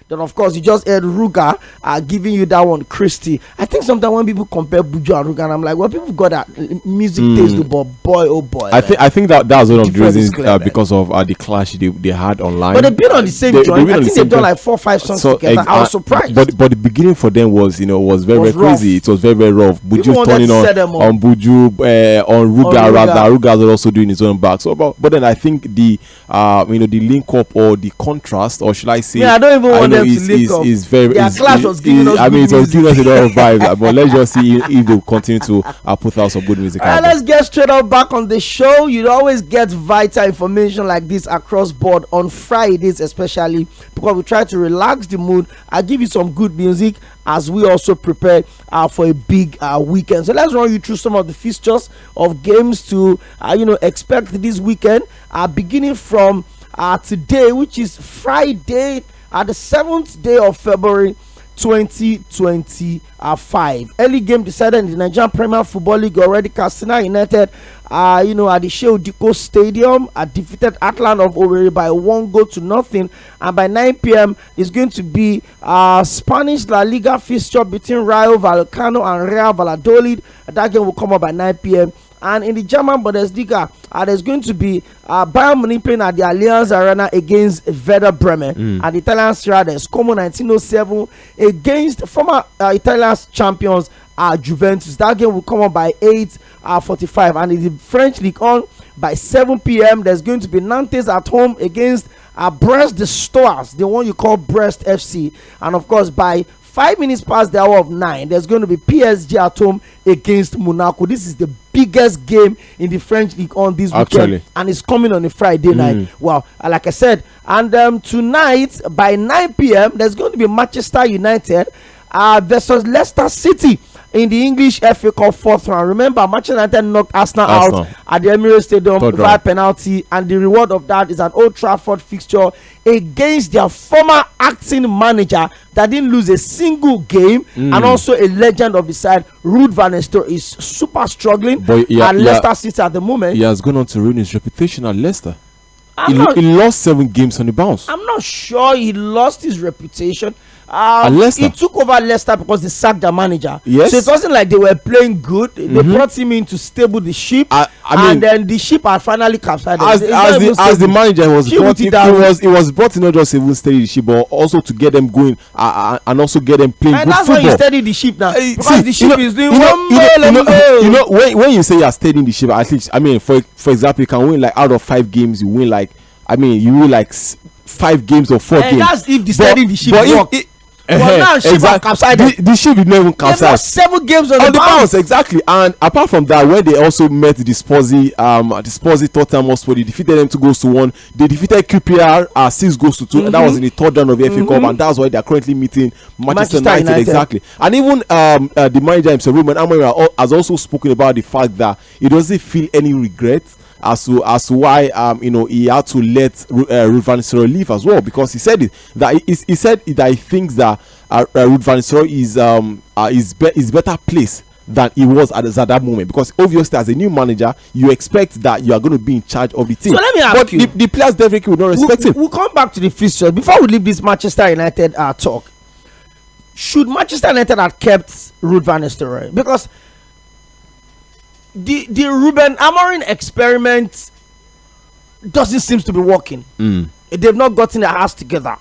Then of course you just heard Ruga giving you that one, Christy. I think sometimes when people compare Buju and Ruga, and I'm like, well, people got that music taste, but boy, oh boy. I think that was one of the reasons because of the clash they had online. But they've been on the same joint. I think they've done like 4 or 5 songs together. I was surprised. But the beginning for them was very crazy. It was very rough. Buju turning on Buju on Ruga rather. Ruga was also doing his own back. So but then I think the link up or the contrast, or should I say, I don't even want them to link up. Is very. Their clash was giving us. It was giving us a lot of vibes. But let's just see if they continue to put out some good music. All right, let's get straight up back on the show. You always get vital information like this across board on Fridays, especially because we try to relax the mood. I give you some good music as we also prepare for a big weekend. So let's run you through some of the fixtures of games to expect this weekend, beginning from today, which is Friday, the 7th day of February 2025. Early game decided in the Nigerian Premier Football League already. Katsina United at the ᴘᴏ Stadium defeated Atlan of Owerri by 1-0. And by 9 p.m. it's going to be Spanish La Liga fixture between Rayo Vallecano and Real Valladolid. That game will come up by 9 p.m. And in the German Bundesliga, there's going to be Bayern Munich playing at the Allianz Arena against Werder Bremen. And the Italian Serie A, there's Como 1907 against former Italian champions Juventus. That game will come up by 8:45. And in the French Ligue 1, by 7 p.m. there's going to be Nantes at home against Brest the Stars, the one you call Brest FC. And of course, by 5 minutes past the hour of 9, there's going to be PSG at home against Monaco. This is the biggest game in the French League on this weekend, and it's coming on a Friday night. Well, like I said, and tonight by 9 p.m. there's going to be Manchester United versus Leicester City in the English FA Cup 4th round. Remember, Manchester United knocked Arsenal out at the Emirates Stadium via penalty, and the reward of that is an Old Trafford fixture against their former acting manager that didn't lose a single game, and also a legend of the side, Ruud van Nistelrooy, is super struggling at Leicester City at the moment. He has gone on to ruin his reputation at Leicester. He lost 7 games on the bounce. I'm not sure he lost his reputation. He took over Leicester because they sacked their manager. Yes. So it wasn't like they were playing good. They brought him in to stable the ship, and then the ship had finally capsized. As the manager was brought in not just to steady the ship, but also to get them going and also get them playing good football. And that's why you steady the ship now, because the ship is doing when you say you are steadying the ship, at least, for example, you can win like out of 5 games, you win like 5 games or 4 games. And that's if the steady the ship works. Well, now the ship is not even capsized. They lost 7 games on the bounce. Exactly. And apart from that, when they also met the Sposy Tottenham Hotspur, they defeated them 2-1. They defeated QPR 6-2, and that was in the 3rd round of the FA Cup, and that's why they are currently meeting Manchester United. Exactly. And even the manager himself, Ruben Amorim, has also spoken about the fact that he doesn't feel any regret as to why he had to let Ruud van Nistelrooy leave as well, because he said that he thinks that Ruud van Nistelrooy is better placed than he was at that moment, because obviously as a new manager you expect that you are going to be in charge of the team. So let me ask you, the players definitely will not respect him. We'll come back to the fixtures before we leave this Manchester United talk. Should Manchester United have kept Ruud van Nistelrooy? Because the Ruben Amorim experiment doesn't seem to be working. They've not gotten their house together.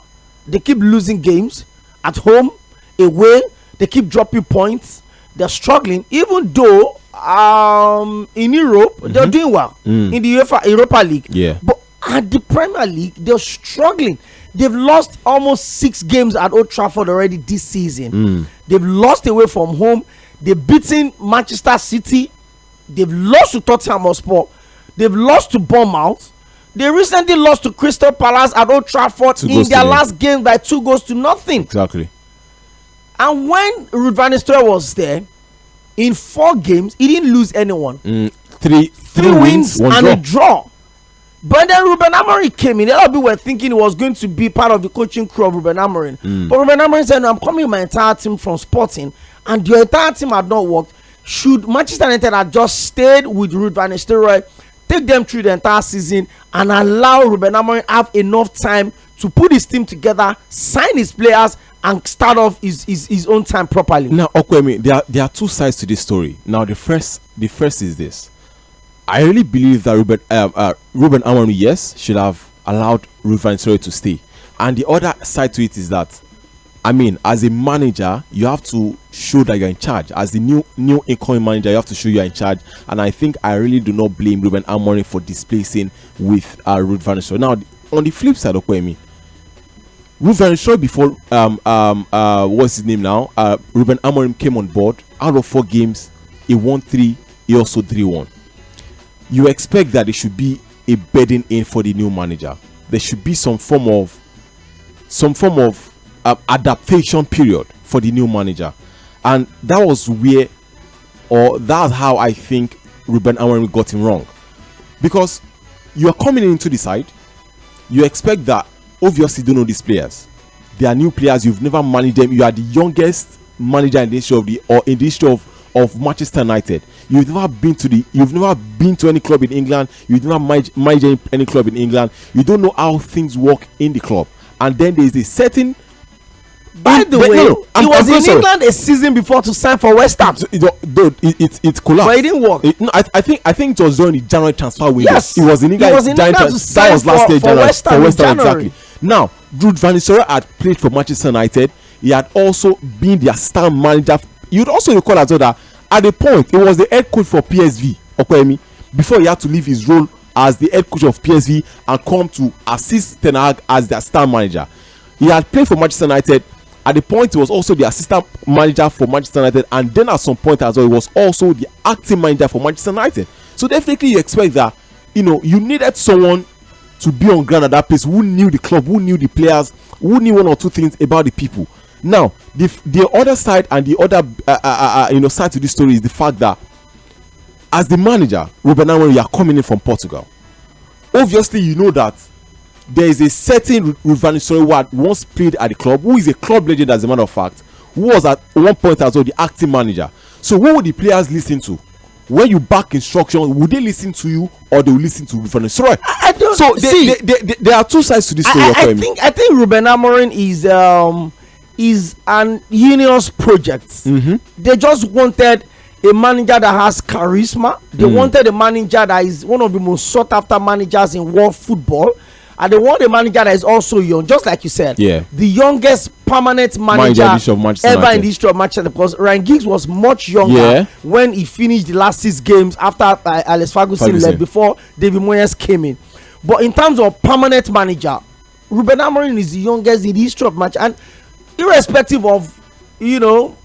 They keep losing games at home, away. They keep dropping points. They're struggling, even though in Europe they're doing well in the Europa League. Yeah. But at the Premier League, they're struggling. They've lost almost 6 games at Old Trafford already this season. They've lost away from home. They've beaten Manchester City. They've lost to Tottenham Hotspur. They've lost to Bournemouth. They recently lost to Crystal Palace at Old Trafford in their last game by 2-0. Exactly. And when Ruud van Nistelrooy was there, in 4 games, he didn't lose anyone. 3 wins, 1 and a draw. But then Ruben Amorim came in. A lot of people were thinking he was going to be part of the coaching crew of Ruben Amorim. But Ruben Amorim said, no, I'm coming with my entire team from Sporting, and the entire team had not worked. Should Manchester United have just stayed with Ruud van Nistelrooy, take them through the entire season, and allow Ruben Amorim have enough time to put his team together, sign his players, and start off his own time properly. Now, Okwemi, there are two sides to this story. Now, the first is this. I really believe that Ruben Amorim, yes, should have allowed ᴜᴜᴜ to stay. And the other side to it is that, I mean, as a manager, you have to show that you're in charge. As the new incoming manager, you have to show you're in charge. And I think I really do not blame Ruben Amorim for displacing with ᴜᴜᴜ. Now, on the flip side, Okwemi, ᴜᴜᴜ before what's his name now? Ruben Amorim came on board. Out of 4 games, he won 3. He also drew 1. You expect that there should be a bedding in for the new manager. There should be some form of adaptation period for the new manager, and that's how I think Ruben Amorim got him wrong, because you are coming into the side, you expect that obviously you don't know these players. They are new players. You've never managed them. You are the youngest manager in the history of Manchester United. You've never been to any club in England. You've never managed any club in England. You don't know how things work in the club. And then there is a certain. By the way, he was in England a season before to sign for West Ham. It collapsed. But it didn't work. I think it was during the January transfer window. Yes, he was in England. To sign that was last year, for West Ham exactly. Now, ᴜᴜᴜ had played for Manchester United. He had also been their star manager. You'd also recall as well that at the point he was the head coach for PSV, Okwemi, before he had to leave his role as the head coach of PSV and come to assist Ten Hag as their star manager. He had played for Manchester United. At the point, he was also the assistant manager for Manchester United, and then at some point as well, he was also the acting manager for Manchester United. So definitely, you expect that you needed someone to be on ground at that place who knew the club, who knew the players, who knew 1 or 2 things about the people. Now, the other side and the other side to this story is the fact that as the manager, Ruben Amorim, you are coming in from Portugal. Obviously, you know that there is a certain ᴜᴜᴜ who had once played at the club, who is a club legend as a matter of fact, who was at one point as well the acting manager. So what would the players listen to? When you back instruction, would they listen to you or they will listen to ᴜᴜᴜ? I don't so see. There are two sides to this story. I think Ruben Amorim is an Ineos project. Mm-hmm. They just wanted a manager that has charisma. They wanted a manager that is one of the most sought after managers in world football. And they want a manager that is also young, just like you said. Yeah. The youngest permanent manager ever in the history of Manchester, because Ryan Giggs was much younger when he finished the last 6 games after Alex Ferguson left, before David Moyes came in. But in terms of permanent manager, Ruben Amorim is the youngest in the history of Manchester. And irrespective of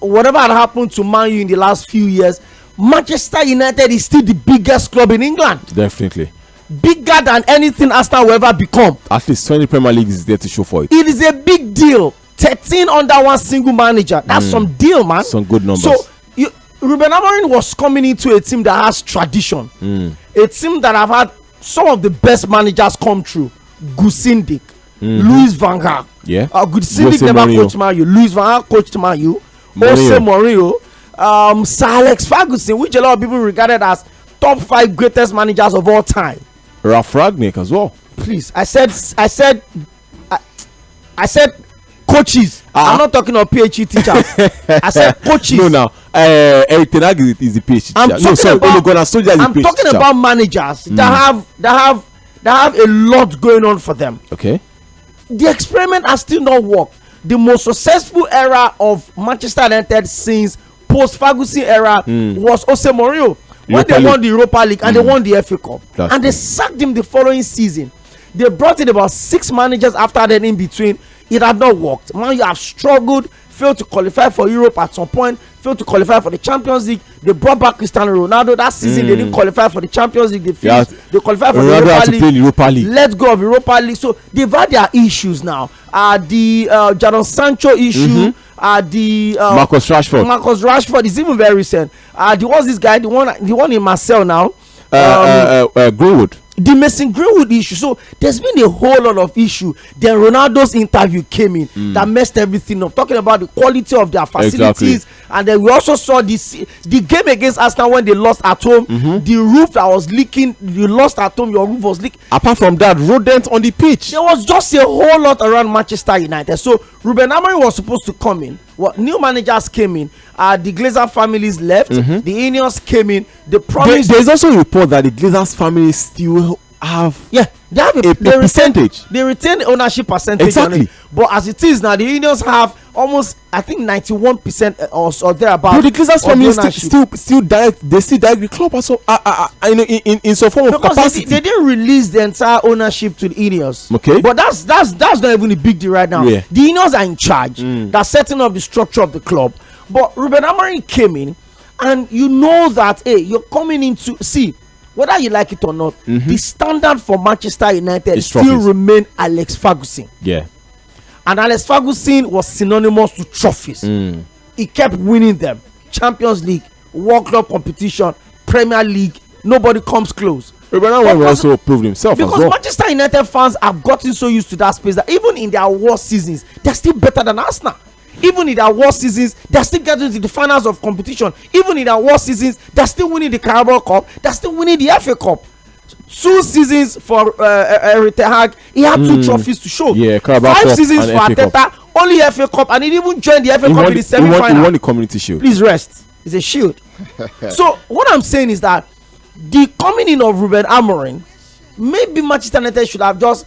whatever had happened to Man U in the last few years, Manchester United is still the biggest club in England. Definitely. Bigger than anything Arsenal will ever become. At least 20 Premier League is there to show for it. It is a big deal. 13 under one single manager. That's some deal, man. Some good numbers. So Ruben Amorim was coming into a team that has tradition. A team that have had some of the best managers come through. Gusindik, Louis van Gaal. Yeah. Gusindik never coached Man U. Louis van Gaal coached Man U. Jose Mourinho. Sir Alex Ferguson, which a lot of people regarded as top 5 greatest managers of all time. Ralph Rangnick as well. Please, I said coaches. I'm not talking of PhD teachers. I said coaches. No, now Eric Ten Hag is the PhD teacher. I'm talking about managers that have a lot going on for them. Okay. The experiment has still not worked. The most successful era of Manchester United since post-Ferguson era was Jose Mourinho. When they won the Europa League and they won the FA Cup. And they sacked him the following season. They brought in about 6 managers after that in between. It had not worked. Man, you have struggled, failed to qualify for Europe at some point, failed to qualify for the Champions League. They brought back Cristiano Ronaldo. That season they didn't qualify for the Champions League. They finished. They qualified for the Europa League. Let's go of Europa League. So they've had their issues now. The Jadon Sancho issue. The Marcus Rashford is even very recent. What's this guy? The one in Marseille now. Greenwood. the Mason Greenwood issue. So there's been a whole lot of issue. Then Ronaldo's interview came in that messed everything up, talking about the quality of their facilities. And then we also saw the game against Arsenal when they lost at home. The roof that was leaking, you lost at home, your roof was leaking. Apart from that, rodents on the pitch. There was just a whole lot around Manchester United. So Ruben Amorim was supposed to come in. New managers came in. The Glazer families left. The Ineos came in. There's also a report that the Glazers family still have they have a percentage. They retain ownership percentage. Exactly. But as it is now, the Ineos have almost, I think, 91% or so thereabout. But the Glazers family still direct. They still direct the club also. In some form of capacity. They didn't release the entire ownership to the Ineos. Okay. But that's not even a big deal right now. Yeah. The Ineos are in charge. They're setting up the structure of the club. But Ruben Amorim came in, and you know that you're coming into whether you like it or not, the standard for Manchester United still remain Alex Ferguson. Yeah. And Alex Ferguson was synonymous to trophies. He kept winning them. Champions League, World Club competition, Premier League, nobody comes close. Ruben Amorim also proved himself as well. Because Manchester United fans have gotten so used to that space that even in their worst seasons, they're still better than Arsenal. Even in their worst seasons, they're still getting to the finals of competition. Even in their worst seasons, they're still winning the Carabao Cup. They're still winning the FA Cup. 2 seasons for Erik ten Hag, he had 2 trophies to show. Yeah, Carabao 5 Cup seasons for Arteta, only FA Cup, and he even joined the FA Cup in the semi-final. He won the Community Shield. Please rest. It's a shield. So what I'm saying is that the coming in of Ruben Amorim, maybe Manchester United should have just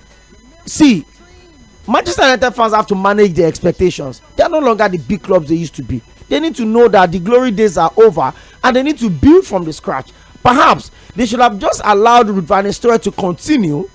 Manchester United fans have to manage their expectations. They are no longer the big clubs they used to be. They need to know that the glory days are over, and they need to build from the scratch. Perhaps they should have just allowed Ruud van Nistelrooy to continue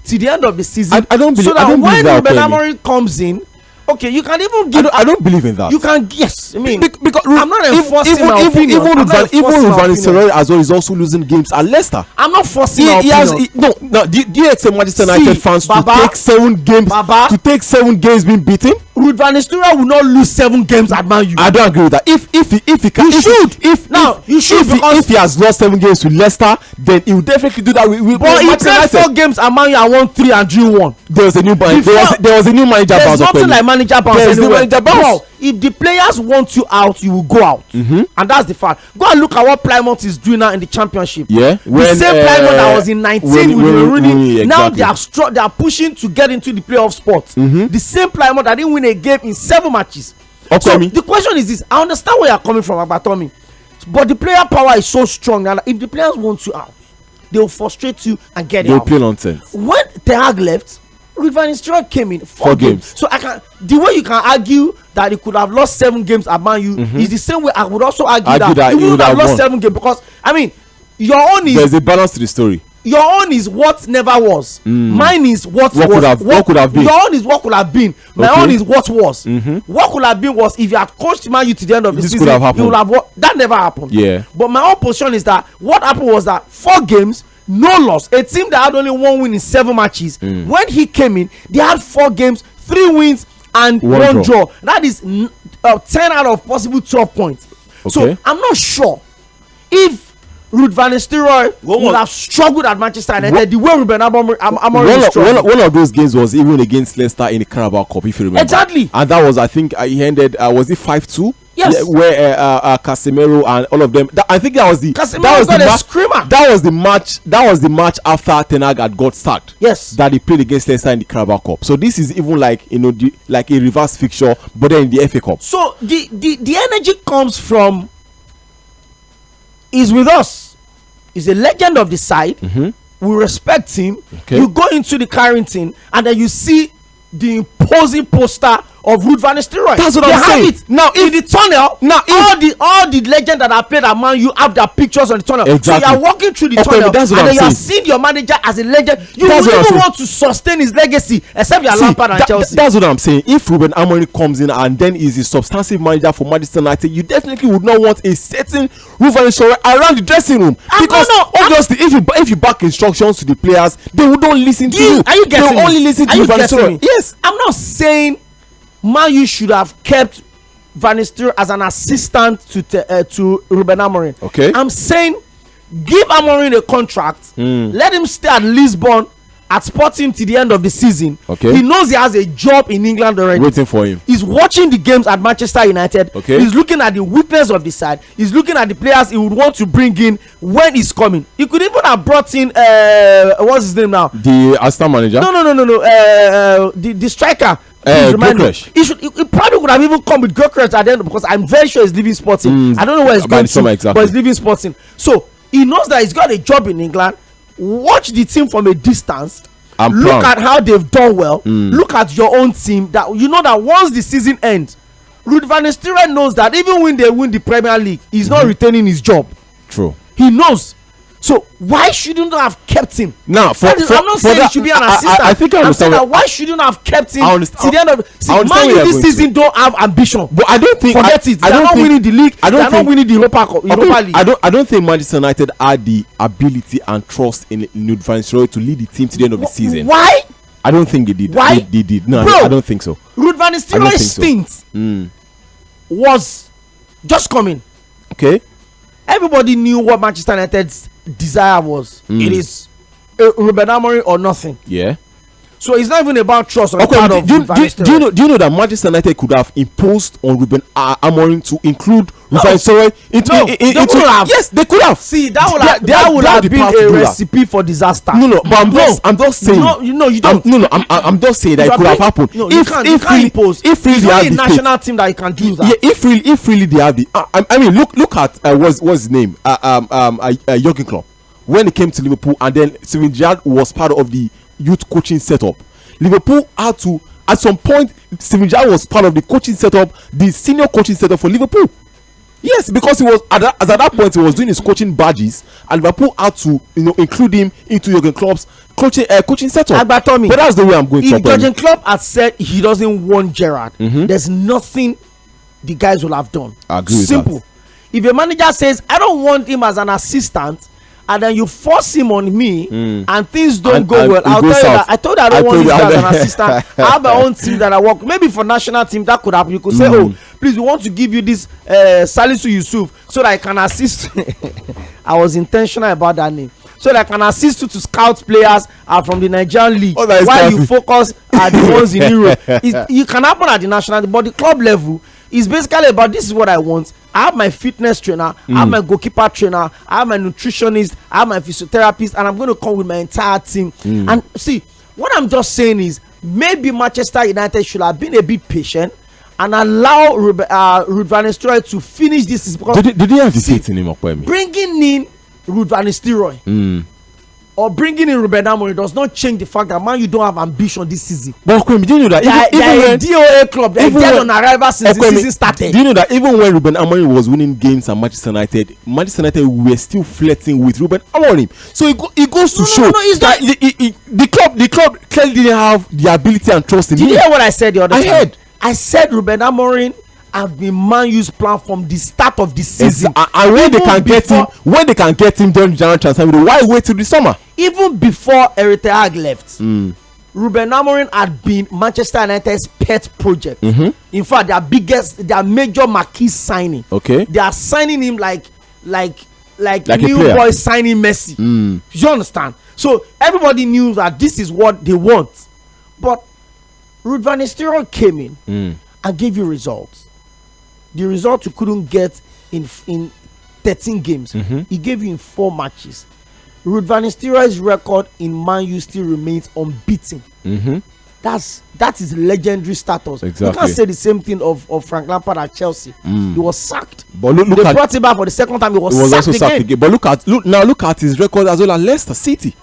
to the end of the season. I don't believe, so that when Ruben Amorim comes in, okay, you can even give. I don't believe in that. You can, yes. I mean, because I'm not enforcing my opinion. Even Ruud van Nistelrooy as well is also losing games at Leicester. I'm not forcing my opinion. No. Do you expect Manchester United fans to take 7 games? To take 7 games being beaten? Ruud van Nistelrooy will not lose 7 games at Man U. I don't agree with that. If he can, if he has lost 7 games with Leicester, then he will definitely do that with but he played 4 games at Man U and won 3 and drew 1. There was a new manager. There was a new manager. There's nothing like manager bounce anywhere. No, if the players want you out, you will go out, and that's the fact. Go and look at what Plymouth is doing now in the Championship. Yeah, the same Plymouth that was in 19 with Rooney. Now they are pushing to get into the playoff spot. The same Plymouth that didn't win a game in 7 matches. So the question is this: I understand where you're coming from, Agbatomi, but the player power is so strong that if the players want you out, they will frustrate you and get you out. They'll play nonsense. When Ten Hag left, Ruud van Nistelrooy came in 4 games. So the way you can argue that he could have lost 7 games at Man U is the same way I would also argue that he would have lost 7 games, because I mean, your own is, there's a balance to the story. Your own is what never was. Mine is what could have been. Your own is what could have been. My own is what was. What could have been was if you had coached Man U to the end of the season, you would have that never happened. Yeah. But my own position is that what happened was that 4 games, no loss. A team that had only 1 win in 7 matches. When he came in, they had 4 games, 3 wins and 1 draw. That is 10 out of possible 12 points. So I'm not sure if Ruud van Nistelrooy would have struggled at Manchester United the way Ruben Amorim struggled. One of those games was even against Leicester in the Carabao Cup, if you remember. Exactly. And that was, I think, he ended, was it 5-2? Yes. Where Casemiro and all of them. I think that was the screamer. That was the match. That was the match after Ten Hag had got sacked. Yes. That he played against Leicester in the Carabao Cup. So this is even like like a reverse fixture, but then in the FA Cup. So the energy comes from. He's with us. He's a legend of the side. We respect him. Okay. You go into the Carrington and then you see the imposing poster of Ruud van Nistelrooy. That's what I'm saying. It. Now in the tunnel, all the legends that have played at Man U have their pictures on the tunnel. Exactly. So you are walking through the tunnel, and then you are seeing your manager as a legend. You don't even want to sustain his legacy, except you are Lampard and Chelsea. That's what I'm saying. If Ruben Amorim comes in and then is a substantive manager for Manchester United, you definitely would not want a certain Ruud van Nistelrooy around the dressing room, because obviously if you back instructions to the players, they would not listen to you. Are you getting me? They will only listen to Van Nistelrooy. Yes. I'm not saying Man U should have kept Van Nistelrooy as an assistant to Ruben Amorim. Okay. I'm saying give Amorim a contract, let him stay at Lisbon at Sporting till the end of the season. Okay. He knows he has a job in England already. Waiting for him. He's watching the games at Manchester United. Okay. He's looking at the weakness of the side. He's looking at the players he would want to bring in when he's coming. He could even have brought in what's his name now? The assistant manager. No. The striker. He probably would have even come with Gyökeres at the end, because I'm very sure he's leaving Sporting. I don't know where he's going to, exactly. but he's leaving Sporting. So he knows that he's got a job in England. Watch the team from a distance. Look at how they've done well. Look at your own team. That you know that once the season ends, Ruud van Nistelrooy knows that even when they win the Premier League, he's not retaining his job. True. He knows. So why shouldn't I have kept him? Now, I'm not saying he should be an assistant. I think I understand. I'm saying that why shouldn't I have kept him till the end of? See, Man U this season don't have ambition. But I don't think. Forget it. They're not winning the league. They're not winning the Europa League. I don't think Manchester United had the ability and trust in Ruud van Nistelrooy to lead the team to the end of the season. Why? I don't think they did. Why? They did. No, Bro, I don't think so. Ruud van Nistelrooy's stint was just coming. Okay. Everybody knew what Manchester United's desire was. It is Ruben Amorim or nothing. Yeah. So it's not even about trust on the part of Ruud van Nistelrooy. Do you know that Manchester United could have imposed on Ruben Amorim to include Ruud van Nistelrooy into have. Yes, they could have. See, that would have been a recipe for disaster. No, but I'm just saying. No, you don't. I'm just saying that it could have happened. No, you can't impose. If really it's only a national team that you can do that. Yeah, if really they have the. I mean, look at what's his name? Jürgen Klopp. When he came to Liverpool, and then Steven Gerrard was part of the youth coaching setup. Liverpool had to, at some point, Steven Gerrard was part of the coaching setup, the senior coaching setup for Liverpool. Yes, because he was at that point he was doing his coaching badges, and Liverpool had to include him into Jürgen Klopp's coaching setup. But that's the way I'm going. If Jürgen Klopp had said he doesn't want Gerrard, there's nothing the guys will have done. Simple. If a manager says I don't want him as an assistant, and then you force him on me and things don't go well, I'll tell you that I told you I don't want this guy as an assistant. I have my own team that I work. Maybe for national team that could happen. You could say, oh, please, we want to give you this Salisu Yusuf so that I can assist. I was intentional about that name. So that I can assist you to scout players from the Nigerian league while you focus at the ones in Europe. It can happen at the national, but the club level is basically about this is what I want. I have my fitness trainer, I have my goalkeeper trainer, I have my nutritionist, I have my physiotherapist, and I'm going to come with my entire team. And see, what I'm just saying is maybe Manchester United should have been a bit patient and allow Ruud van Nistelrooy to finish this. Because did he have the faith in him? Bringing in Ruud van Nistelrooy or bringing in Ruben Amorim does not change the fact that Man U don't have ambition this season. But do you know that even when DOA club, they're dead on arrival since the season started. Do you know that even when Ruben Amorim was winning games at Manchester United were still flirting with Ruben Amorim? So it goes to show that the club clearly didn't have the ability and trust in him. Did you hear what I said the other time? I said Ruben Amorim have been Man U's plan from the start of the season. And when they can get him during the January transfer window, why wait till the summer? Even before Erik ten Hag left, Ruben Amorim had been Manchester United's pet project. In fact, their major marquee signing. Okay, they are signing him like new boy signing Messi. You understand? So everybody knew that this is what they want. But Ruud van Nistelrooy came in and gave you results. The result you couldn't get in 13 games. He gave you in 4 matches. Ruud van Nistelrooy's record in Man U still remains unbeaten. That is legendary status. Exactly. You can't say the same thing of Frank Lampard at Chelsea. He was sacked. But they brought him back for the second time. He was also sacked again. But look at his record as well as Leicester City.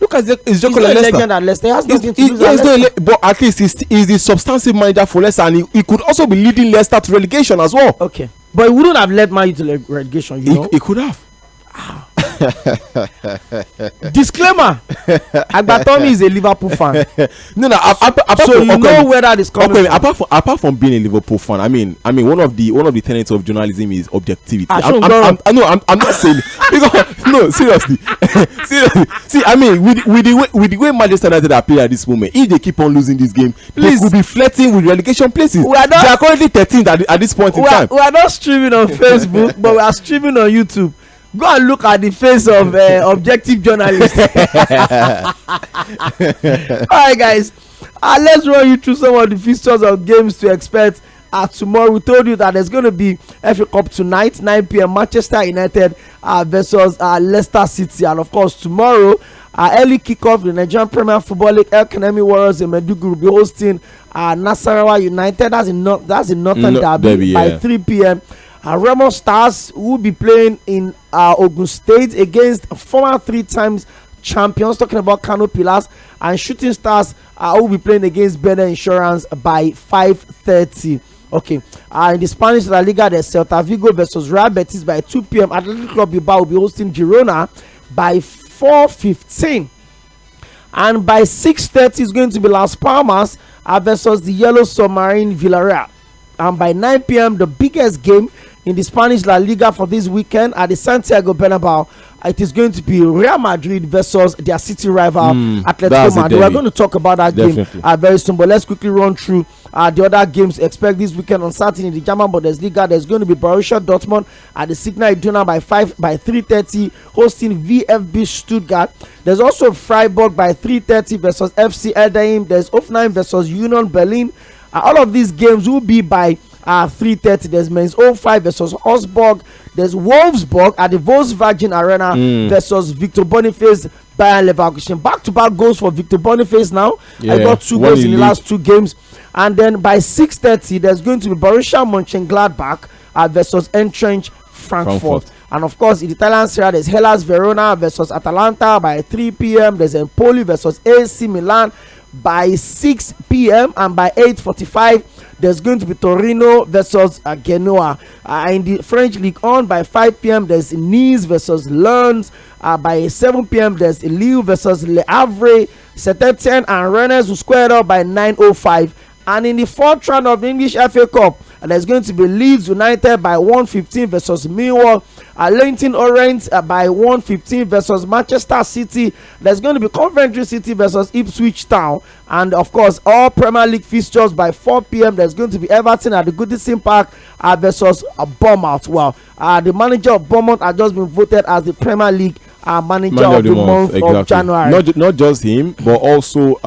Look at his record at Leicester. He has nothing to lose. But at least he's the substantive manager for Leicester, and he could also be leading Leicester to relegation as well. Okay, but he wouldn't have led Man U to relegation. He could have. Disclaimer: Agbatomi is a Liverpool fan. No. So you know where that is coming from. Apart from being a Liverpool fan, I mean, one of the tenets of journalism is objectivity. I'm not saying because no, seriously. See, I mean, with the way Manchester United are playing at this moment, if they keep on losing this game, they could be flirting with relegation places. They are currently 13th at this point in time. We are not streaming on Facebook, but we are streaming on YouTube. Go and look at the face of objective journalist. All right, guys. Let's run you through some of the fixtures of games to expect tomorrow. We told you that there's going to be FA Cup tonight, 9 p.m. Manchester United versus Leicester City, and of course tomorrow early kickoff the Nigerian Premier Football League. El Kanemi Warriors in Maiduguri will be hosting Nasarawa United. That's in Northern Derby by 3 p.m. Remo Stars will be playing in Ogun State against former 3-time champions, talking about Kano Pillars, and Shooting Stars will be playing against Benin Insurance by 5:30. Okay, in the Spanish La Liga, there's Celta Vigo versus Real Betis by 2 p.m. Athletic Club Bilbao will be hosting Girona by 4:15, and by 6:30 is going to be Las Palmas versus the Yellow Submarine Villarreal, and by 9 p.m. the biggest game in the Spanish La Liga for this weekend at the Santiago Bernabeu, it is going to be Real Madrid versus their city rival Atletico Madrid. We're going to talk about that game very soon, but let's quickly run through the other games expect this weekend. On Saturday in the German Bundesliga, there's going to be Borussia Dortmund at the Signal Iduna by 3:30 hosting VfB Stuttgart. There's also Freiburg by 3:30 versus FC Erdheim. There's Hoffenheim versus Union Berlin. All of these games will be by 3:30. There's Mainz 05 versus Augsburg. There's Wolfsburg at the Volkswagen Arena versus Victor Boniface Bayern Leverkusen. Back-to-back goals for Victor Boniface now. I got 2 goals in the last 2 games. And then by 6:30, there's going to be Borussia Mönchengladbach versus Eintracht Frankfurt. And of course, in the Italian Serie A, there's Hellas Verona versus Atalanta by 3 p.m. There's Empoli versus AC Milan by 6 p.m. And by 8:45, there's going to be Torino versus Genoa. In the French League On by 5 p.m. there's Nice versus Lens. By 7 p.m. there's Lille versus Le Havre. Saint-Etienne and Rennes will square up by 9:05. And in the 4th round of the English FA Cup, there's going to be Leeds United by 1:15 versus Millwall. Leighton Orient by 1:15 versus Manchester City. There's going to be Coventry City versus Ipswich Town. And of course, all Premier League fixtures by 4 p.m. There's going to be Everton at the Goodison Park versus Bournemouth. Well, the manager of Bournemouth has just been voted as the Premier League manager of the month of January. Not just him, but also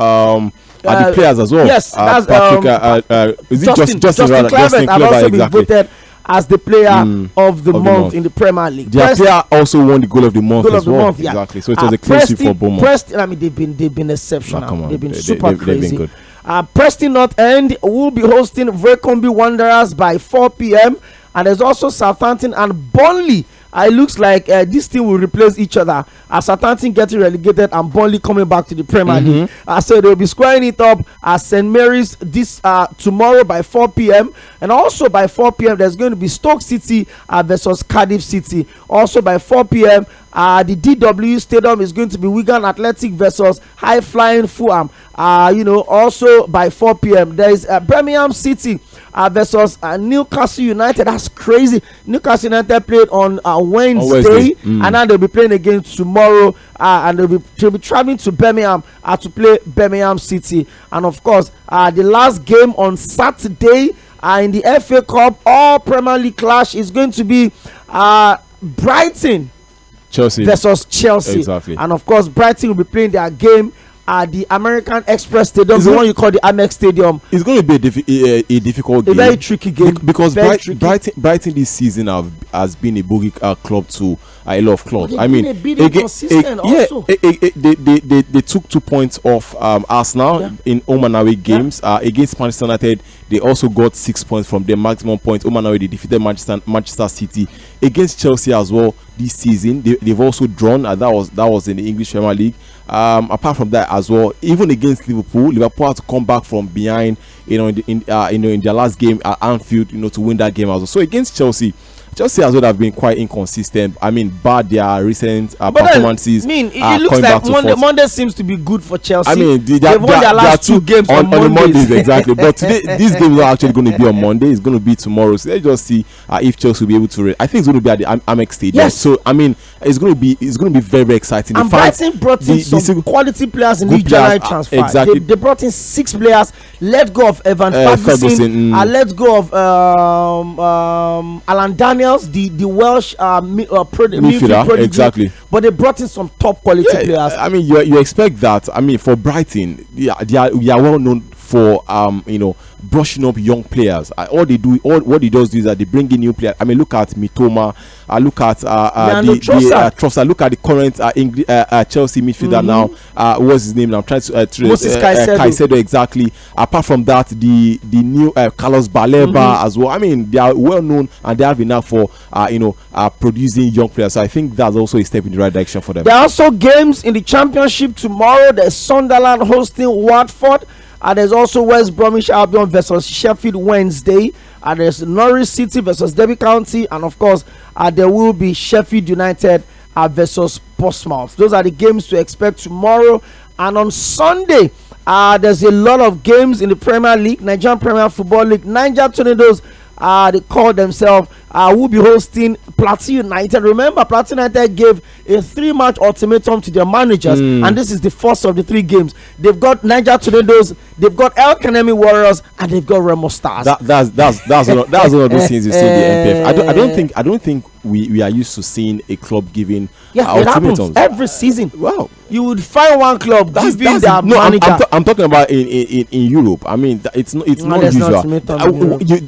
the players as well. Yes, that's Justin Clement has also been voted as the player of the month in the Premier League. Their player also won the goal of the month as well. Exactly. So it was a clean sweep for Bournemouth. Preston, I mean, they've been exceptional. They've been super crazy. They've been good. Preston North End will be hosting Wycombe Wanderers by 4 p.m. And there's also Southampton and Burnley. It looks like this team will replace each other. Southampton getting relegated and Burnley coming back to the Premier League. So they'll be squaring it up at St. Mary's this tomorrow by 4 p.m. And also by 4 p.m. there's going to be Stoke City versus Cardiff City. Also by 4 p.m. The DW Stadium is going to be Wigan Athletic versus High Flying Fulham. Also by 4 p.m. there is Birmingham City versus Newcastle United. That's crazy. Newcastle United played on Wednesday, and now they'll be playing again tomorrow, and they'll be traveling to Birmingham to play Birmingham City. And of course, the last game on Saturday in the FA Cup all Premier League clash is going to be Brighton versus Chelsea. Exactly. And of course, Brighton will be playing their game at the American Express Stadium, the one you call the Amex Stadium. It's going to be a difficult game, very tricky game, because Brighton this season has been a bogey club to a lot of clubs. I mean, they took 2 points off Arsenal in home and away games against Manchester United. They also got 6 points from their maximum points. Home and away, they defeated Manchester City. Against Chelsea as well this season, they've also drawn. That was in the English Premier League. Apart from that as well, even against Liverpool had to come back from behind, in their last game at Anfield, to win that game as well. So against Chelsea as well have been quite inconsistent. I mean, bad their recent performances. It looks like Monday seems to be good for Chelsea. I mean, they've won their last 2 games on Mondays. Exactly. But today, this game is not actually going to be on Monday. It's going to be tomorrow. So let's just see if Chelsea will be able to. I think it's going to be at the Amex Stadium. Yes. So I mean, it's going to be very, very exciting. And Brighton brought in some quality players in the January transfer. Exactly. They brought in 6 players. Let go of Evan Ferguson. Let go of Alan Daniel. Daniels, the Welsh midfield prodigy, exactly. But they brought in some top quality players. I mean, you expect that. I mean, for Brighton, they are well known for brushing up young players. What they do is that they bring in new players. I mean, look at Mitoma. Look at Trossard. Look at the current Chelsea midfielder now. What's his name now? I'm trying to Moses Caicedo, exactly. Apart from that, the new Carlos Baleba as well. I mean, they are well known and they have enough for producing young players. So I think that's also a step in the right direction for them. There are also games in the Championship tomorrow. There's Sunderland hosting Watford. And there's also West Bromwich Albion versus Sheffield Wednesday. And there's Norwich City versus Derby County. And of course, there will be Sheffield United versus Portsmouth. Those are the games to expect tomorrow. And on Sunday, there's a lot of games in the Premier League, Nigerian Premier Football League. Niger Tornadoes, they call themselves, will be hosting Plateau United. Remember, Plateau United gave a 3-match ultimatum to their managers, and this is the first of the 3 games. They've got Niger Tornadoes, they've got El Kanemi Warriors, and they've got Remo Stars. That's one of those things you see in the NPF. I don't think we are used to seeing a club giving ultimatums. It happens every season. Wow. You would find one club giving their manager. I'm talking about in Europe. I mean, it's not usual.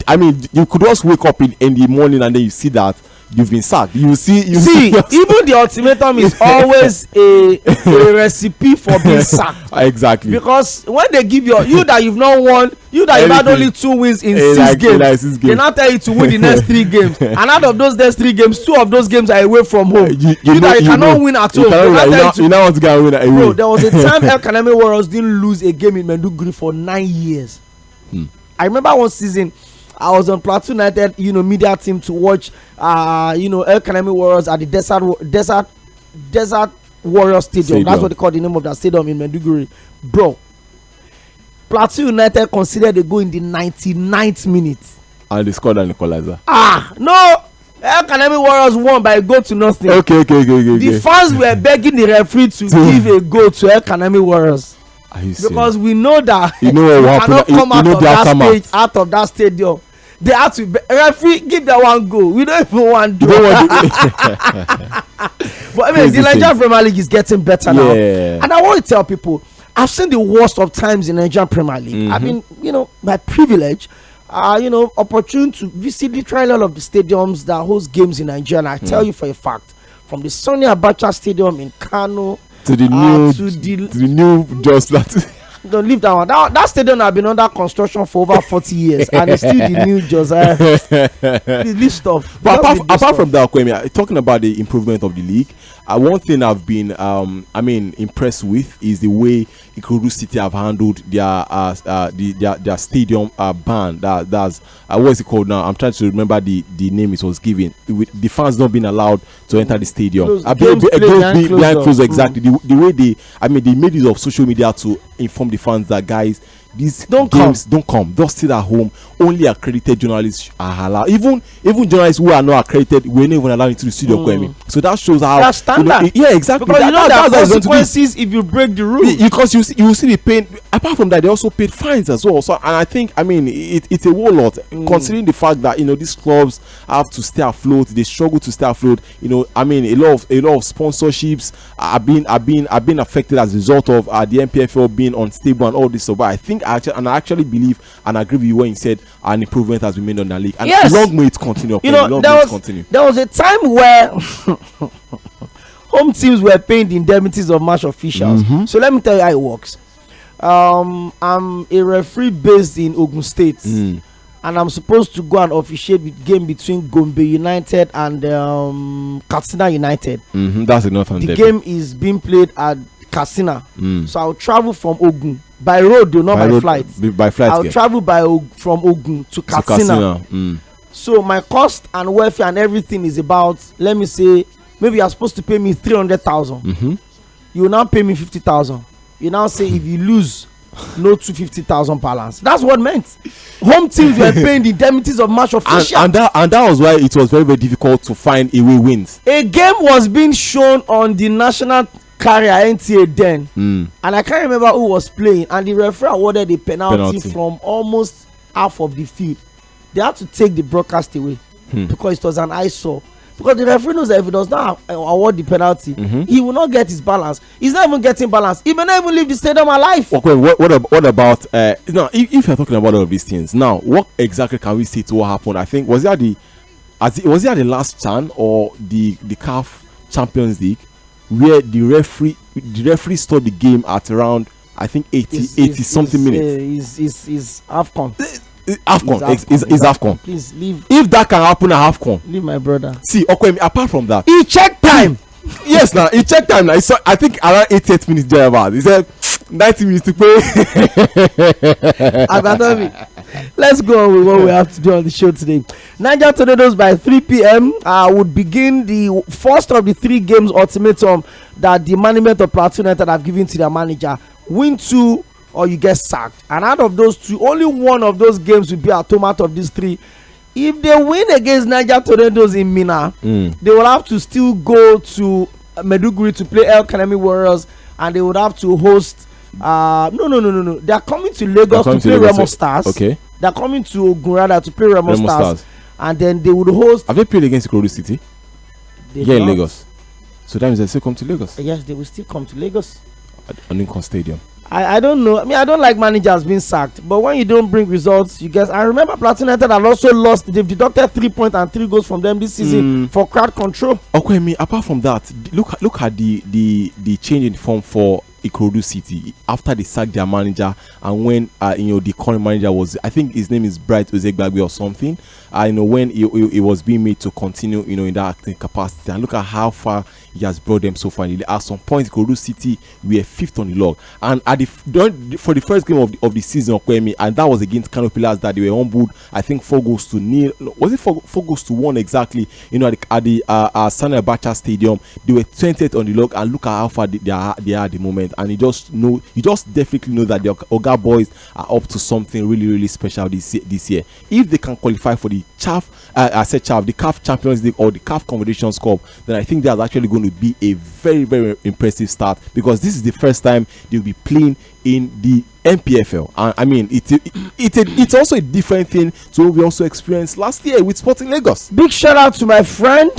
I mean, you could just wake up in the morning and then you see that you've been sacked. You see even the ultimatum is always a recipe for being sacked. Exactly. Because when they give you that you've not won, you've had only 2 wins in 6 games, they now tell you to win the next 3 games, and out of those next 3 games, 2 of those games are away from home. You cannot win at home. You now want to go and win at home. Bro, there was a time El Kanemi Warriors didn't lose a game in Maiduguri for 9 years. I remember one season I was on Plateau United, media team to watch, El Kanemi Warriors at the Desert Warriors Stadium. That's what they call the name of that stadium in Maiduguri. Bro, Plateau United considered a goal in the 99th minute. And they scored an equalizer. No! El Kanemi Warriors won by a goal to nothing. Okay. The fans were begging the referee to give a goal to El Kanemi Warriors. Because we know that you cannot come out of that stadium. They have to referee give that one goal. We don't even want to do it. But I mean, the Nigerian Premier League is getting better now. And I want to tell people, I've seen the worst of times in Nigerian Premier League. I mean, by privilege, opportunity to visit literally all of the stadiums that host games in Nigeria. And I tell you for a fact, from the Sᴘᴏ Stadium in Kano to the new just that. Don't leave that one. That stadium has been under construction for over 40 years, and it's still the new Josiah. This stuff. But apart from that, Kwame, talking about the improvement of the league, one thing I've been, impressed with is the way Ikorodu City have handled their stadium ban. That's what is it called now? I'm trying to remember the name it was given. With the fans not being allowed to enter the stadium. Behind closed. Exactly. The way they made use of social media to inform the fans that, guys, these games don't come. Just sit at home. Only accredited journalists are allowed. Even journalists who are not accredited, we're not even allowed into the studio. So that shows how that's standard. Exactly. Because there are consequences if you break the rules. Because you see the pain. Apart from that, they also paid fines as well. So, and I think, it's a whole lot, considering the fact that these clubs have to stay afloat. They struggle to stay afloat. A lot of sponsorships are being affected as a result of the NPFL being unstable and all this. So, but I think I actually believe and agree with you when you said an improvement has been made on the league, and long may it continue. There was a time where home teams were paying the indemnities of match officials. So let me tell you how it works. I'm a referee based in Ogun State, and I'm supposed to go and officiate the game between Gombe United and Katsina United. That's enough. The game is being played at Katsina, so I'll travel from Ogun by road, though, not by flight. By flight, I'll travel from Ogun to Katsina. So my cost and welfare and everything is about, let me say, maybe you're supposed to pay me 300,000. You will now pay me 50,000. You now say if you lose, no 250,000 balance. That's what it meant. Home teams were paying the indemnities of match officials, and that was why it was very, very difficult to find away wins. A game was being shown on the national carrier NTA then, and I can't remember who was playing, and the referee awarded a penalty from almost half of the field. They had to take the broadcast away. because it was an eyesore. Because the referee knows that if he does not award the penalty, he will not get his balance. He's not even getting balance. He may not even leave the stadium alive. Okay, what about now? If you're talking about all of these things, now what exactly can we say to what happened? I think was it at the last CHAN or the CAF Champions League where the referee stopped the game at around, I think 80 something minutes. Is AFCON. Is AFCON. Please leave. If that can happen at AFCON, leave my brother. See, okay, apart from that, he checked time. Yes, now he checked time. I think around 88 minutes there about. He said 90 minutes to play. Let's go on with what we have to do on the show today. Niger Tornadoes by 3 p.m. Would begin the first of the 3 games ultimatum that the management of Plateau United have given to their manager. Win 2 or you get sacked. And out of those 2, only one of those games will be a tomato of these 3. If they win against Niger Tornadoes in Minna, they will have to still go to Maiduguri to play El Kanemi Warriors, and they would have to host. No. They are coming to Lagos to play Remo Stars. Okay. They are coming to Ogunrada to play Remo Stars, and then they would host. Have they played against Ikorodu City? Yeah, in Lagos. So that means they still come to Lagos. Yes, they will still come to Lagos. At Lincoln Stadium. I don't know. I mean, I don't like managers being sacked, but when you don't bring results, you guys. I remember Plateau United had also lost. They've deducted 3 points and 3 goals from them this season for crowd control. Okay, apart from that, look at the change in form for Ikorodu City after they sacked their manager, and when the current manager was, I think his name is Bright Ozegbagbe or something. When he was being made to continue in that acting capacity, and look at how far he has brought them so far. At some point, Ikorodu City were 5th on the log, and for the first game of the season, and that was against Kano Pillars that they were humbled. I think 4-0. Was it 4-1 exactly? At the Sᴘᴏ Stadium, they were 20th on the log, and look at how far they are at the moment. And you just definitely know that the Oga boys are up to something really, really special this year. If they can qualify for the the CAF Champions League or the CAF Confederations Cup, then I think that's actually going to be a very, very impressive start, because this is the first time they'll be playing in the MPFL. I mean, it's also a different thing to what we also experienced last year with Sporting Lagos. Big shout out to my friend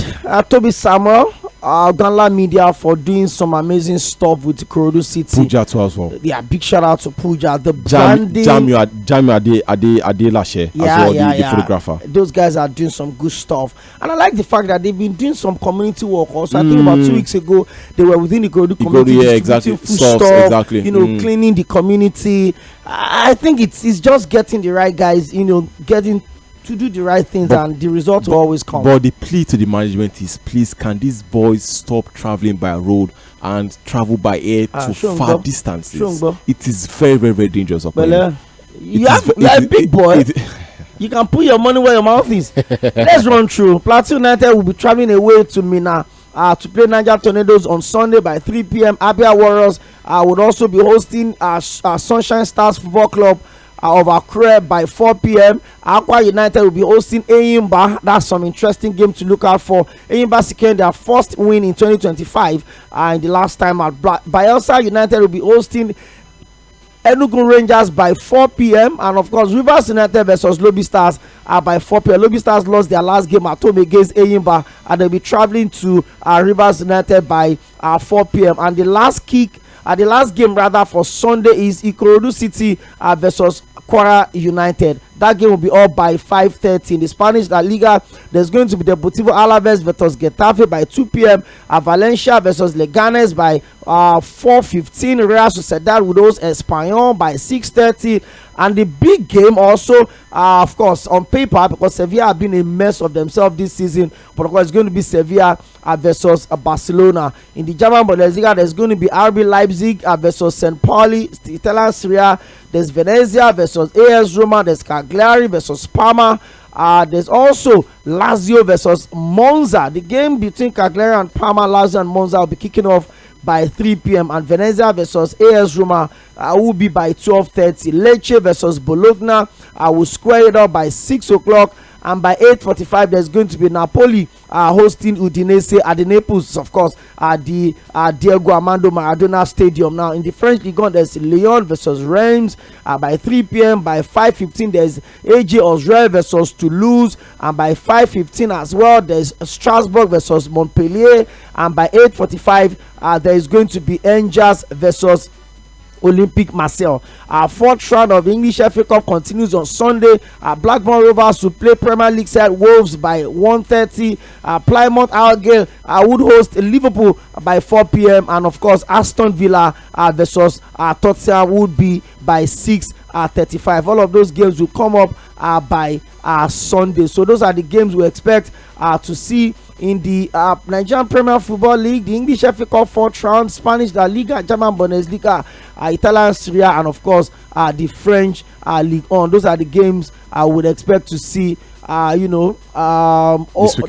Toby Samuel, Ganla Media, for doing some amazing stuff with Ikorodu City. Puja too as well. Yeah, big shout out to Puja. The branding. Jamio Adelashe as well, the photographer. Those guys are doing some good stuff, and I like the fact that they've been doing some community work also. I think about 2 weeks ago they were within the Ikorodu community, exactly. Stuff, exactly. Cleaning the community. I think it's just getting the right guys, getting to do the right things, and the results will always come. But the plea to the management is, please, can these boys stop traveling by road and travel by air to far distances? It is very, very, very dangerous. You're a big boy. You can put your money where your mouth is. Let's run through. Plateau United will be traveling away to Minna to play Niger Tornadoes on Sunday by 3 p.m. Abia Warriors would also be hosting Sunshine Stars Football Club of Accra by 4 p.m. Akwa United will be hosting Enyimba. That's some interesting game to look out for. Enyimba secured their first win in 2025 and the last time at Bayelsa United will be hosting Enugu Rangers by 4 p.m. and of course Rivers United versus Lobby Stars by 4 p.m. Lobby Stars lost their last game at home against Enyimba, and they'll be traveling to Rivers United by 4 p.m. and the last game for Sunday is Ikorodu City versus Kwara United. That game will be up by 5:30. In the Spanish La Liga, there's going to be Deportivo Alaves versus Getafe by 2 p.m. Valencia versus Leganes by 4:15. Real Sociedad will host Espanyol by 6:30. And the big game also, of course, on paper, because Sevilla have been a mess of themselves this season, but of course it's going to be Sevilla versus Barcelona. In the German Bundesliga, there's going to be RB Leipzig versus St. Pauli. Italian Serie A, there's Venezia versus AS Roma. There's Cagliari versus Parma. There's also Lazio versus Monza. The game between Cagliari and Parma, Lazio and Monza will be kicking off by 3 p.m. and Venezia versus AS Roma will be by 12:30. Lecce versus Bologna will square it up by 6 o'clock, and by 8:45 there's going to be Napoli hosting Udinese at the Naples, of course, at the Diego Armando Maradona Stadium. Now in the French Ligue 1, there's Lyon versus Reims by 3 p.m. By 5:15, there's AG Auxerre versus Toulouse, and by 5:15 as well, there's Strasbourg versus Montpellier, and by 8:45, there is going to be Angers versus Olympique Marseille. Our fourth round of English FA Cup continues on Sunday. Blackburn Rovers will play Premier League side Wolves by 1:30. Plymouth Argyle would host Liverpool by 4 p.m. and of course Aston Villa versus Tottenham would be by 6:35. All of those games will come up by Sunday. So those are the games we expect to see in the Nigerian Premier Football League, the English FA Cup fourth round, Spanish La Liga, German Bundesliga, Italian Serie A, and of course the French Ligue 1. Those are the games I would expect to see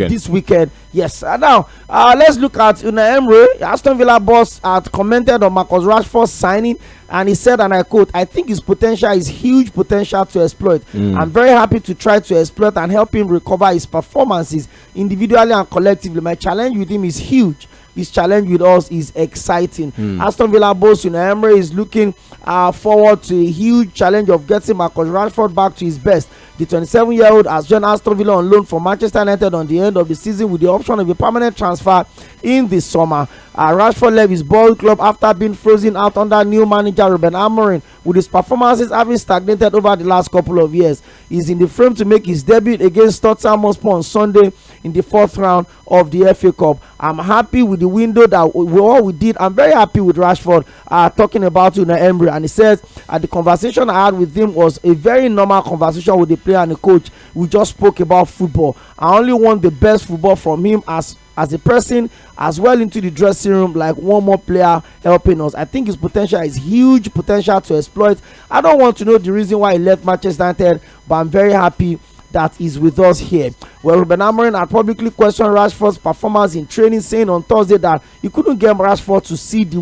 this weekend. Yes. Now let's look at Unai Emery. Aston Villa boss had commented on Marcus Rashford's signing, and he said, and I quote, "I think his potential is huge potential to exploit. I'm very happy to try to exploit and help him recover his performances individually and collectively. My challenge with him is huge. His challenge with us is exciting." Aston Villa boss Unai Emery is looking forward to a huge challenge of getting Marcus Rashford back to his best. The 27-year-old has joined Aston Villa on loan from Manchester United on the end of the season with the option of a permanent transfer in the summer. Rashford left his boyhood club after being frozen out under new manager Ruben Amorim, with his performances having stagnated over the last couple of years. He's in the frame to make his debut against Tottenham Hotspur on Sunday in the fourth round of the FA Cup. I'm happy with the window that we did. I'm very happy with Rashford talking about Unai Emery, and he says the conversation I had with him was a very normal conversation with the player and the coach. We just spoke about football. I only want the best football from him as a person, as well into the dressing room, like one more player helping us. I think his potential is huge potential to exploit. I don't want to know the reason why he left Manchester United, but I'm very happy that he's with us here. Well, Ruben Amorim had publicly questioned Rashford's performance in training, saying on Thursday that he couldn't get Rashford to see the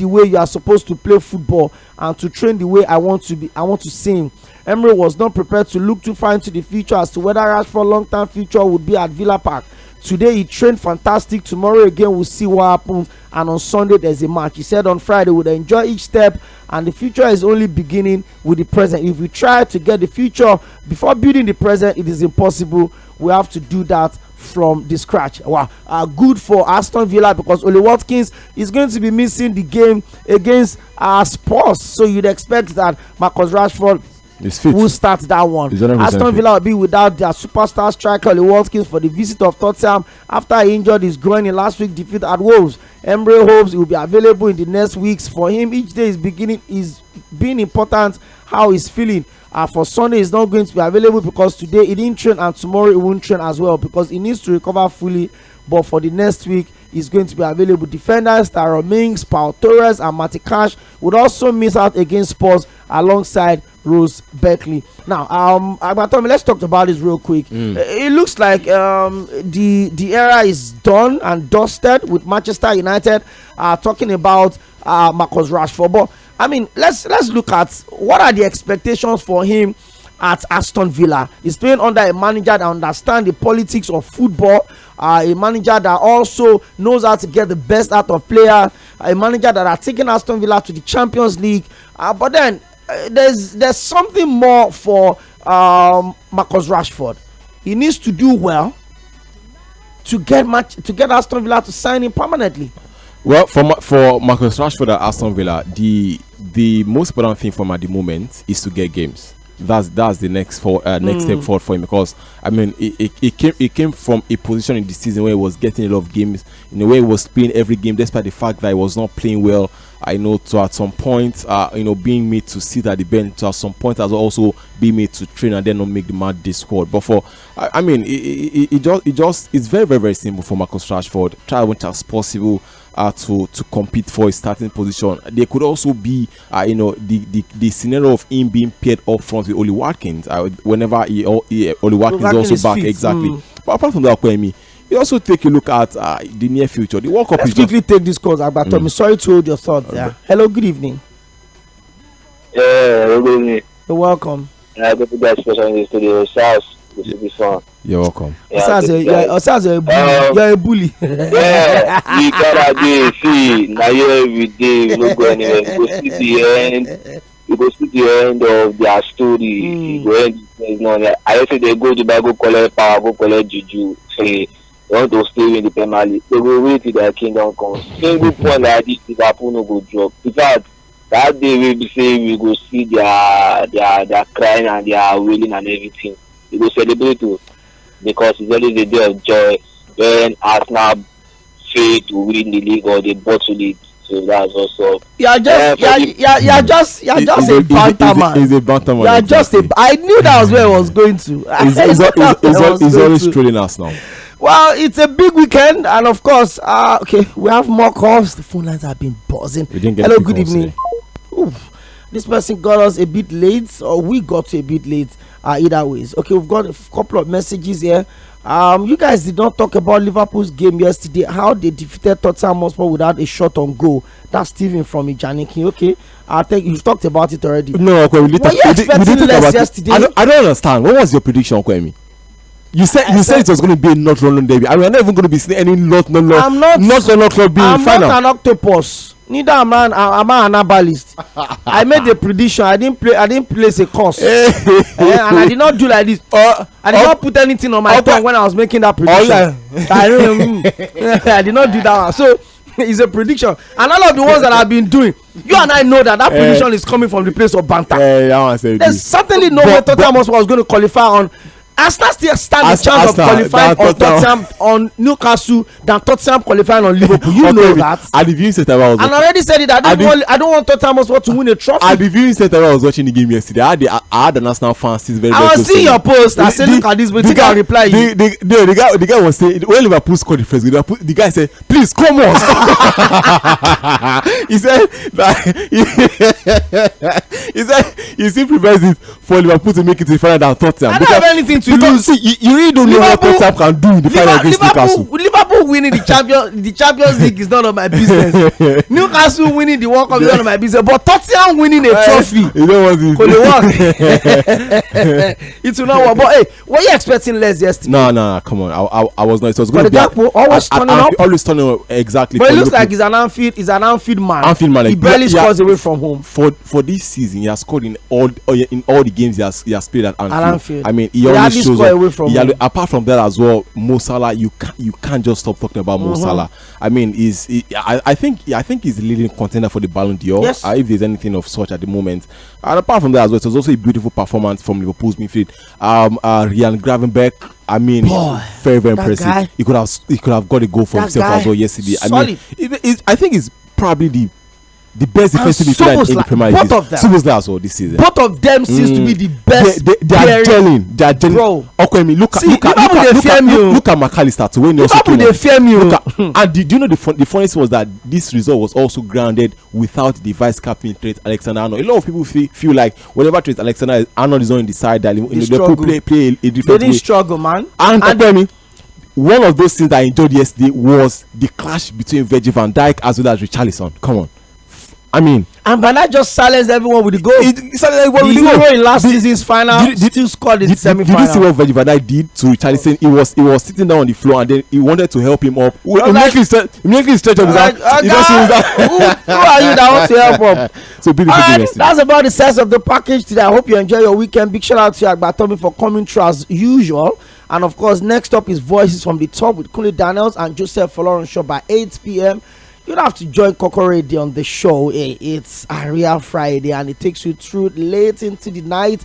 way you are supposed to play football and to train the way I want to see him. Emery was not prepared to look too far into the future as to whether Rashford's long-term future would be at Villa Park. Today he trained fantastic. Tomorrow again we'll see what happens, and on Sunday there's a match. He said on Friday we'll enjoy each step, and the future is only beginning with the present. If we try to get the future before building the present, it is impossible. We have to do that from the scratch. Wow, good for Aston Villa, because Oli Watkins is going to be missing the game against Spurs, so you'd expect that Marcus Rashford will start that one. Aston Villa will be without their superstar striker Oli Watkins for the visit of Tottenham after he injured his groin in last week's defeat at Wolves. Emery hopes he will be available in the next weeks. For him, each day is being important. How he's feeling. For Sunday, he's not going to be available because today he didn't train, and tomorrow he won't train as well because he needs to recover fully. But for the next week, he's going to be available. Defenders Tyrone Mings, Paul Torres, and Matty Cash would also miss out against Spurs alongside Ross Barkley. Now, let's talk about this real quick. It looks like the era is done and dusted with Manchester United talking about Marcus Rashford. But I mean, let's look at what are the expectations for him at Aston Villa. He's playing under a manager that understands the politics of football, a manager that also knows how to get the best out of players, a manager that has taken Aston Villa to the Champions League. But then there's something more for Marcus Rashford. He needs to do well to get Aston Villa to sign him permanently. Well, for Marcus Rashford at Aston Villa, the most important thing for him at the moment is to get games. That's the next step forward for him, because I mean it came from a position in the season where he was getting a lot of games, in a way he was playing every game despite the fact that he was not playing well. I know to at some point being made to sit at the bench, to at some point as also be made to train and then not make the match day squad. But for it's very, very, very simple for Marcus Rashford. Try as much as possible to compete for his starting position. There could also be the scenario of him being paired up front with Oli Watkins whenever Oli Watkins is also back. Exactly. But apart from that, you also take a look at the near future. The World Cup. Let's quickly take this call, Agbatomi. Sorry to hold your thoughts there. Hello, good evening. Yeah, good evening. You're welcome. I got to guys for in the studio. to see this one. You're welcome. Yeah, you're a bully. Yeah, we gotta do see now every day. We go anywhere. We go see the end. We go see the end of their story. Go end. I say they go to go collect power, go collect juju. Say they want to stay in the Premier League. They go wait till their kingdom comes. Single point like this, Liverpool no go drop. In fact, that day we say we go see their crying and their wailing and everything. We go celebrate too, because it's always a day of joy when Arsenal fail to win the league or they bottle it. So that's also. You're just a banter man. He's a banter man. You're just a. I knew that was where I was going to. He's always trolling us now. Well, it's a big weekend, and of course, okay, we have more calls. The phone lines have been buzzing. Hello, good evening. This person got us a bit late, or we got a bit late. Either ways, okay, we've got a couple of messages here. You guys did not talk about Liverpool's game yesterday, how they defeated Tottenham Hotspur without a shot on goal. That's Stephen from Ijaniki. Okay, I think you've talked about it already. No, okay, we did talk about yesterday. I don't understand. What was your prediction, Kwemi? You said it was going to be a North London derby. I mean, I'm not even going to be seeing any North London club being final. I'm not an octopus. Neither am I an herbalist. I made a prediction. I didn't place a course. And I did not do like this. I did not put anything on my tongue when I was making that prediction. I did not do that one. So it's a prediction. And all of the ones that I've been doing, you and I know that prediction is coming from the place of banter. There's certainly no way Tottenham was going to qualify on. Arsenal still stand a chance of qualifying on Tottenham on Newcastle than Tottenham qualifying on Liverpool. You know that. At the viewing center, I already said it. I don't want Tottenham to win a trophy. At the viewing center, I was watching the game yesterday. I had an Arsenal fan still very. I was seeing your post. I said, look at this. Wait, I reply. The guy was saying when Liverpool scored the first goal, the guy said, "Please come on." He said he still prefers it for Liverpool to make it to the final than Tottenham. I don't have anything to lose. See, you really don't know what Tottenham can do in the final against Newcastle. Liverpool winning the Champions League is none of my business. Newcastle winning the World Cup is none of my business. But Tottenham winning a trophy, you don't want it. It will not work. But hey, were you expecting less yesterday? No, come on. I was not. It was going to be always turning up. Always turning up, exactly. But it looks like he's an Anfield man. He barely scores away from home. For this season, he has scored in all the games he has played at Anfield. I mean, he always shows up. Away from home. Apart from that as well, Mo Salah, you can't just stop talking about Mo Salah. I mean, I think he's the leading contender for the Ballon d'Or. Yes. If there's anything of such at the moment. And apart from that as well, it was also a beautiful performance from Liverpool's midfield. Ryan Gravenberch, I mean, very, very impressive. Guy, he could have got a goal for himself as well yesterday. Solid. I mean, I think it's probably the best defensive midfielder in the Premier League. Both of them. Szoboszlai as well this season. Both of them seems to be the best. They are gelling. They are gelling. Bro. Okay, look at McAllister to win. They fear me. And do you know the funniest was that this result was also grounded without the vice captain Trent Alexander-Arnold. A lot of people feel like whenever Trent Alexander-Arnold is on the side, that they play a different way. They didn't struggle, man. And one of those things that I enjoyed yesterday was the clash between Virgil van Dijk as well as Richarlison. Come on. I mean, and Van Dijk just silenced everyone with the goal. The hero in last season's final still scored in the semi-final. Did you see what Virgil van Dijk did to Richarlison? He was sitting down on the floor and then he wanted to help him up. Immediately stretch up his arm. Who are you that wants to help him? So beautiful game yesterday. That's about the size of the package today. I hope you enjoy your weekend. Big shout out to Agbatomi for coming through as usual. And of course, next up is Voices from the Top with Kunle Daniels and Joseph Folorunsho show by 8 p.m. You'll have to join Kokoredi on the show. It's a real Friday and it takes you through late into the night.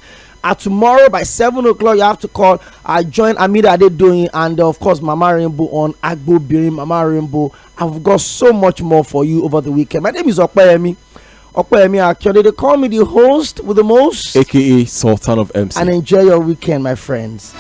Tomorrow by 7 o'clock, you have to call. Join Amida Adedoyin and of course Mama Rainbow on Agbo Birim Mama Rainbow. I've got so much more for you over the weekend. My name is Okpeyemi Akinade. They call me the host with the most, aka Sultan of MC. And enjoy your weekend, my friends.